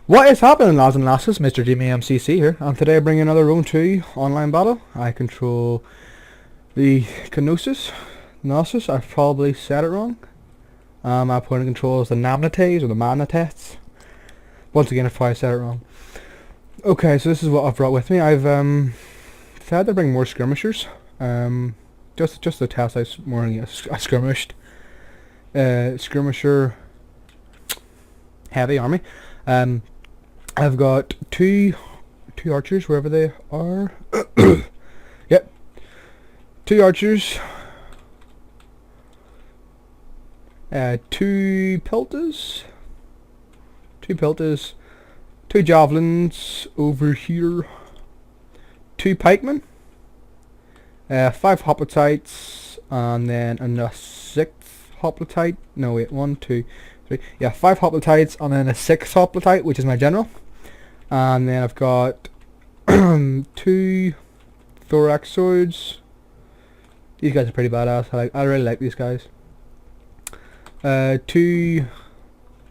What is happening, lads and lasses? Mr. GMMCC here, and today I bring you another Round 2 online battle. I control the Knossos. Knossos, I've probably said it wrong. My opponent controls the Namnetes, or the Namnetes. Once again, I've probably said it wrong. Okay, so this is what I've brought with me. I've decided to bring more skirmishers. Just to test out more a skirmished skirmisher heavy army. I've got two archers wherever they are. Yep, two archers, two peltas, two javelins over here, two pikemen, 5 hoplites, and then a 6th hoplite. No wait, 1, 2, 3. Yeah, 5 hoplites and then a 6th hoplite, which is my general. And then I've got 2 thorax swords. These guys are pretty badass. I really like these guys. 2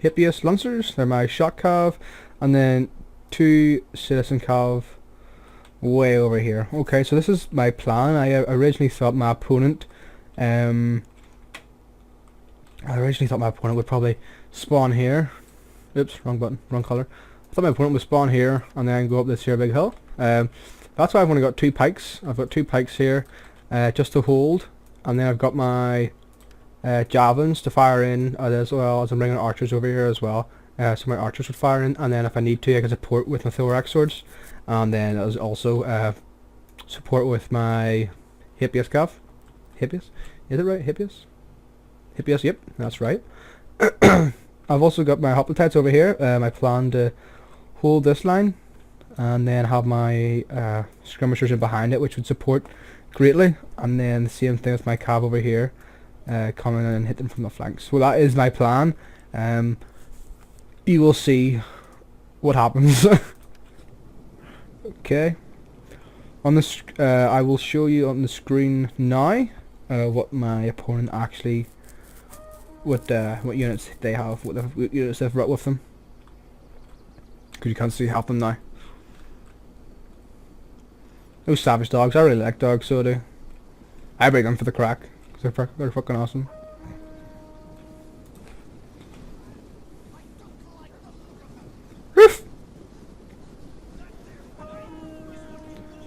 hippias lancers. They're my shot cav, and then 2 citizen cav way over here. Okay, so this is my plan. I originally thought my opponent would probably spawn here. Oops, wrong button, wrong color. I thought my opponent would spawn here and then go up this here big hill. That's why I've only got 2 pikes. I've got 2 pikes here just to hold, and then I've got my javelins to fire in, as well as I'm bringing archers over here as well. So my archers would fire in, and then if I need to I can support with my thorax swords, and then as also support with my hippias cav. Hippias? Is it right? Hippias? Hippias, yep, that's right. I've also got my hoplites over here. I plan to hold this line and then have my skirmishers in behind it, which would support greatly, and then the same thing with my cav over here, coming in and hitting from the flanks. So that is my plan. You will see what happens. Okay, on this I will show you on the screen now what my opponent actually, what units they have, what units they've brought with them, because you can't see half them now. Those savage dogs, I really like dogs, so I do. I bring them for the crack, because they're fucking awesome. Roof!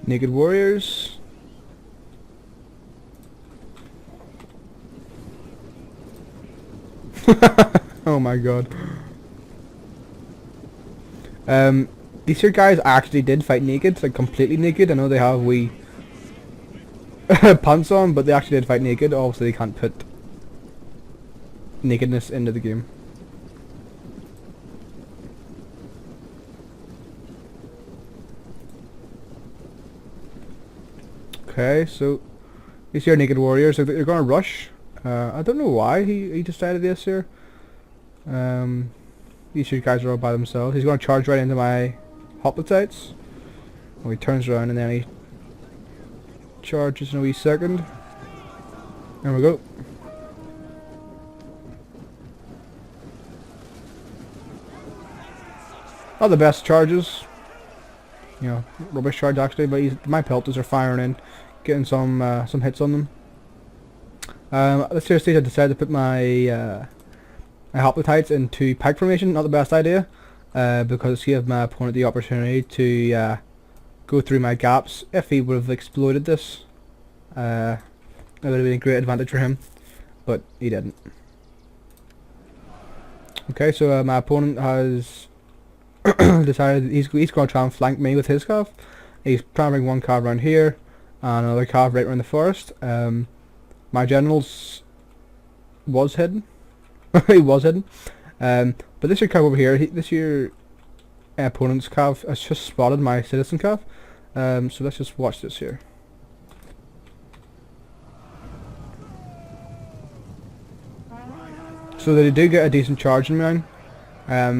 Naked warriors. Oh my god. These here guys actually did fight naked, like completely naked. I know they have wee pants on, but they actually did fight naked. Obviously they can't put nakedness into the game. Okay, so these here naked warriors, they're gonna rush. I don't know why he decided this here. These two guys are all by themselves. He's gonna charge right into my hoplites. Well, he turns around and then he charges in a wee second. There we go. Not the best charges. You know, rubbish charge actually, but my pelters are firing in, getting some hits on them. This here stage I decided to put my my hoplites into pike formation. Not the best idea, because it gave my opponent the opportunity to go through my gaps. If he would have exploited this, it would have been a great advantage for him, but he didn't. Okay, so my opponent has decided he's going to try and flank me with his cav. He's trying to bring one cav around here and another cav right around the forest. My generals was hidden. He was hidden. But this year cav over here, this year opponent's cav has just spotted my citizen cav. So let's just watch this here. So they do get a decent charge in mine.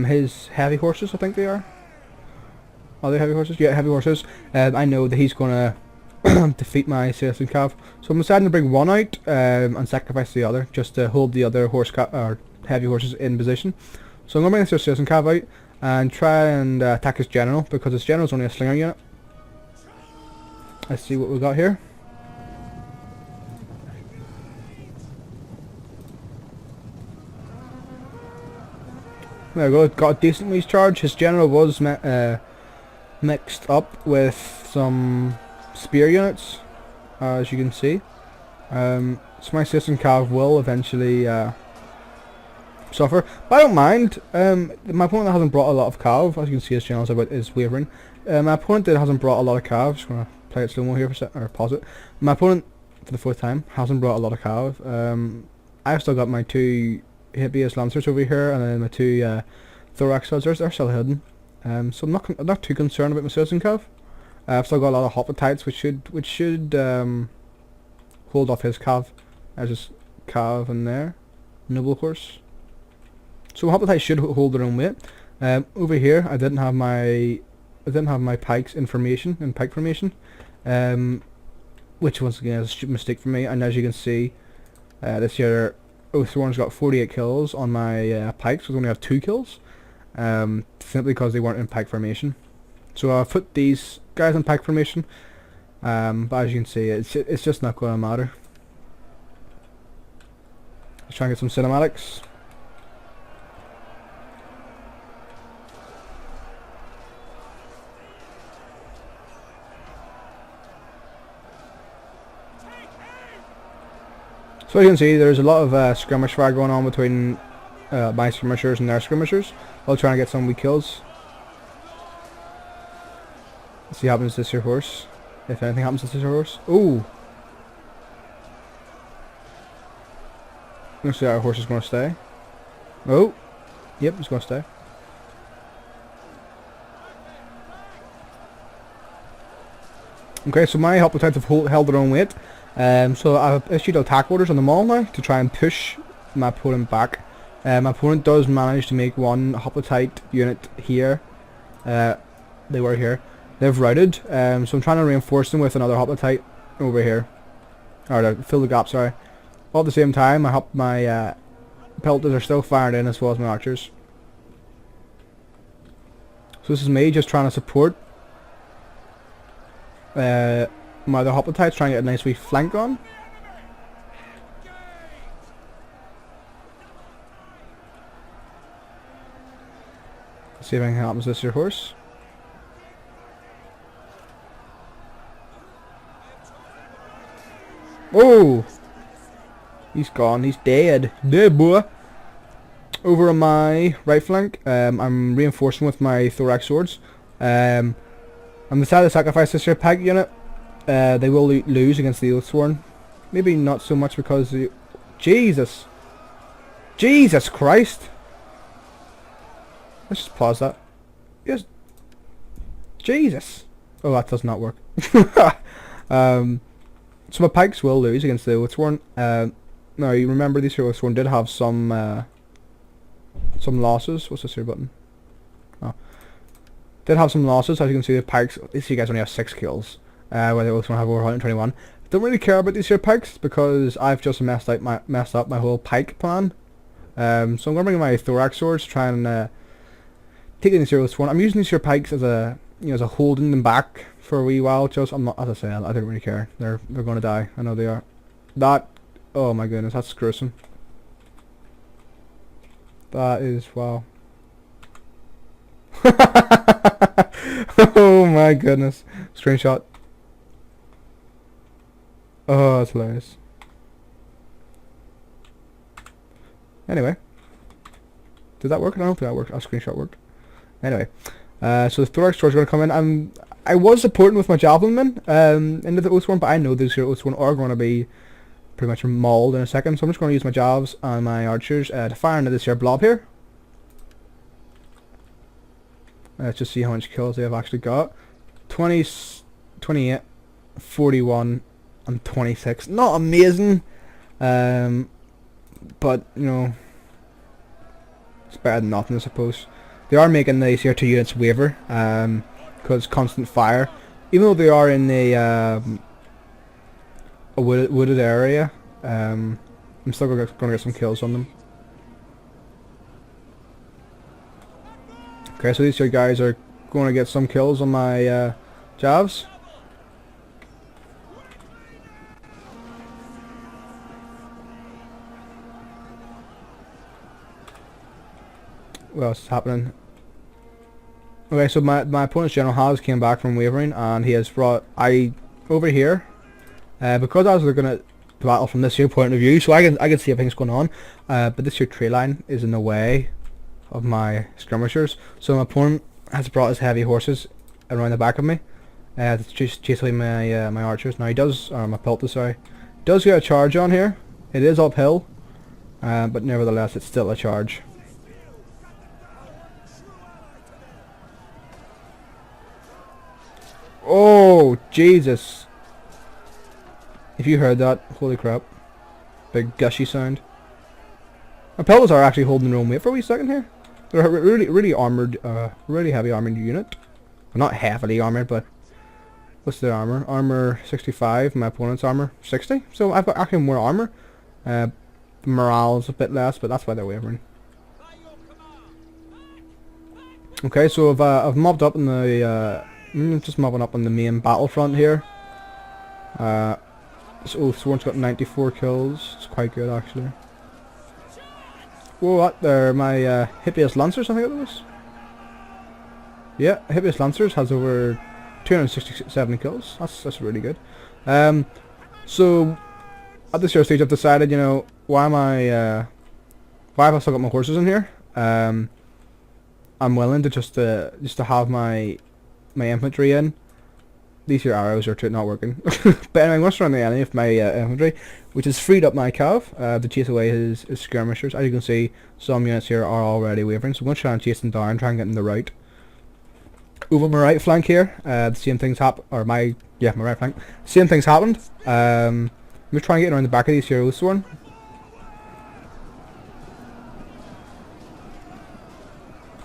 His heavy horses, I think they are. Are they heavy horses? Yeah, heavy horses. I know that he's gonna defeat my citizen cav, so I'm deciding to bring one out and sacrifice the other, just to hold the other heavy horses in position. So I'm gonna bring this citizen cav out, and try and attack his general, because his general's only a slinger unit. Let's see what we got here. There we go, got a decent reach charge. His general was mixed up with some spear units, as you can see. So my citizen cav will eventually suffer, but I don't mind. My opponent hasn't brought a lot of cav, as you can see his general is wavering. My opponent hasn't brought a lot of cav. Just gonna play it slow-mo here for a second, or pause it. My opponent, for the fourth time, hasn't brought a lot of cav. I've still got my 2 Hippias Lancers over here, and then my 2 Thorax Swords. They're still hidden. So I'm not too concerned about my citizen cav. I've still got a lot of Hoplites, which should hold off his cav. There's his cav in there, noble horse. So Hoplites should hold their own weight. Over here, I didn't have my pikes in formation, in pike formation, which once again is a stupid mistake for me. And as you can see, this year Oathsworn's got 48 kills on my pikes, so we only have 2 kills, simply because they weren't in pike formation. So I've put these guys in pike formation, but as you can see, it's just not going to matter. Let's try and get some cinematics. So you can see there's a lot of skirmish fire going on between my skirmishers and their skirmishers. I'll try and get some weak kills. Let's see what happens to this here horse. If anything happens to this here horse. Ooh! Looks like our horse is going to stay. Oh! Yep, it's going to stay. Okay, so my Hoplites have held their own weight. So I've issued attack orders on them all now to try and push my opponent back. My opponent does manage to make 1 Hoplite unit here. They were here. They've routed, so I'm trying to reinforce them with another Hoplite over here. Or to fill the gap, sorry. All at the same time, my pelters are still firing in, as well as my archers. So this is me just trying to support my other Hoplites, trying to get a nice wee flank on. Let's see if anything happens to this here horse. Oh! He's gone, he's dead. Dead, boy! Over on my right flank, I'm reinforcing with my Thorax Swords. I'm decided to sacrifice this here pike unit. They will lose against the Oathsworn. Maybe not so much because the... Jesus! Jesus Christ! Let's just pause that. Yes. Jesus! Oh, that does not work. So my pikes will lose against the Oathsworn. Now, you remember these here Oathsworn did have some losses. What's this here button? Oh. Did have some losses, as you can see the pikes... These guys only have 6 kills. Where the Oathsworn have over 121. Don't really care about these here pikes because I've just messed up my whole pike plan. So I'm gonna bring my Thorax Swords to try and take in these here Oathsworn. I'm using these here pikes as a as a holding them back for a wee while. Just I'm not, as I say, I don't really care. They're gonna die. I know they are. That, oh my goodness, that's gruesome. That is, wow. Oh my goodness. Screenshot. Oh, that's hilarious. Anyway. Did that work? I don't know if that worked. Our screenshot worked. Anyway. So the Thorax Swords are going to come in. I was supporting with my Javelin Men into the Oathsworn, but I know these here Oathsworn are going to be pretty much mauled in a second. So I'm just going to use my Javs and my Archers to fire into this here blob here. Let's just see how much kills they have actually got. 20, 28, 41, and 26. Not amazing. But, you know, it's better than nothing, I suppose. They are making these here 2 units waver, because constant fire. Even though they are in a wooded area, I'm still going to get some kills on them. Okay, so these two guys are going to get some kills on my javs. What else is happening? Okay, so my opponent's general has came back from wavering, and he has brought over here. Because I was looking at the battle from this here point of view, so I can see everything's going on. But this here tree line is in the way of my skirmishers, so my opponent has brought his heavy horses around the back of me to chase away my my archers. Now he does, or my peltas, sorry, does get a charge on here. It is uphill, but nevertheless it's still a charge. Oh, Jesus. If you heard that, holy crap. Big gushy sound. My peltas are actually holding their own weight for a wee second here. They're really armoured, really heavy armoured unit. Well, not heavily armoured, but what's their armour? Armour 65, my opponent's armour 60. So I've got actually more armour. Morale's a bit less, but that's why they're wavering. Okay, so I've mobbed up in the just mobbing up on the main battlefront here. So Sworn's got 94 kills. It's quite good actually. Whoa, what? They're my Hippias Lancers, I think it was. Yeah, Hippias Lancers has over 267 kills. That's really good. So at this year stage, I've decided, you know, why have I still got my horses in here? I'm willing to just to have my infantry in. These here arrows are not working. But anyway, I'm going to surround the enemy with my infantry, which has freed up my cav to chase away his skirmishers. As you can see, some units here are already wavering, so I'm going to try and chase them down, try and get them the right. Over my right flank here, the same things happen, or my right flank, same things happened. I'm just trying to get around the back of these here Oathsworn.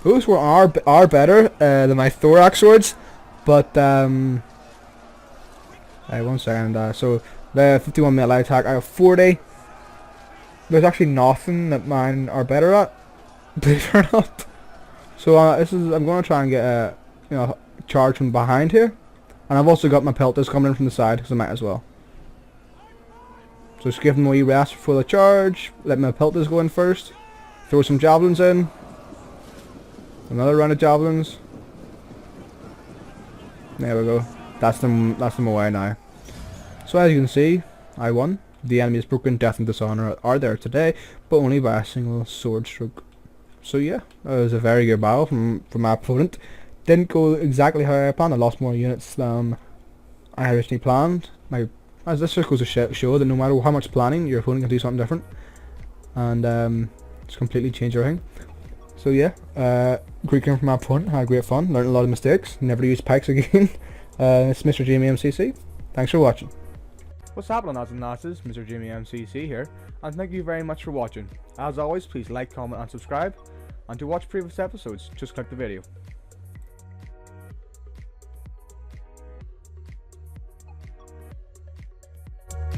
Oathsworn are better than my thorax swords, but 1 second. So the 51 melee attack, I have 40. There's actually nothing that mine are better at, believe it or not. So I'm going to try and get a charge from behind here, and I've also got my pelters coming in from the side because I might as well. So just give them a wee rest before the charge. Let my pelters go in first. Throw some javelins in. Another round of javelins. There we go. That's them away now. So as you can see, I won. The enemy is broken, death and dishonour are there today, but only by a single sword stroke. So yeah, that was a very good battle from my opponent. Didn't go exactly how I planned. I lost more units than I had originally planned. As this just goes to show that no matter how much planning, your opponent can do something different, and just completely change everything. So yeah, great game from my opponent. Had great fun. Learned a lot of mistakes. Never use pikes again. It's Mr. Jamie MCC. Thanks for watching. What's happening, lads and lasses? Mr. Jamie MCC here, and thank you very much for watching. As always, please like, comment and subscribe, and to watch previous episodes, just click the video.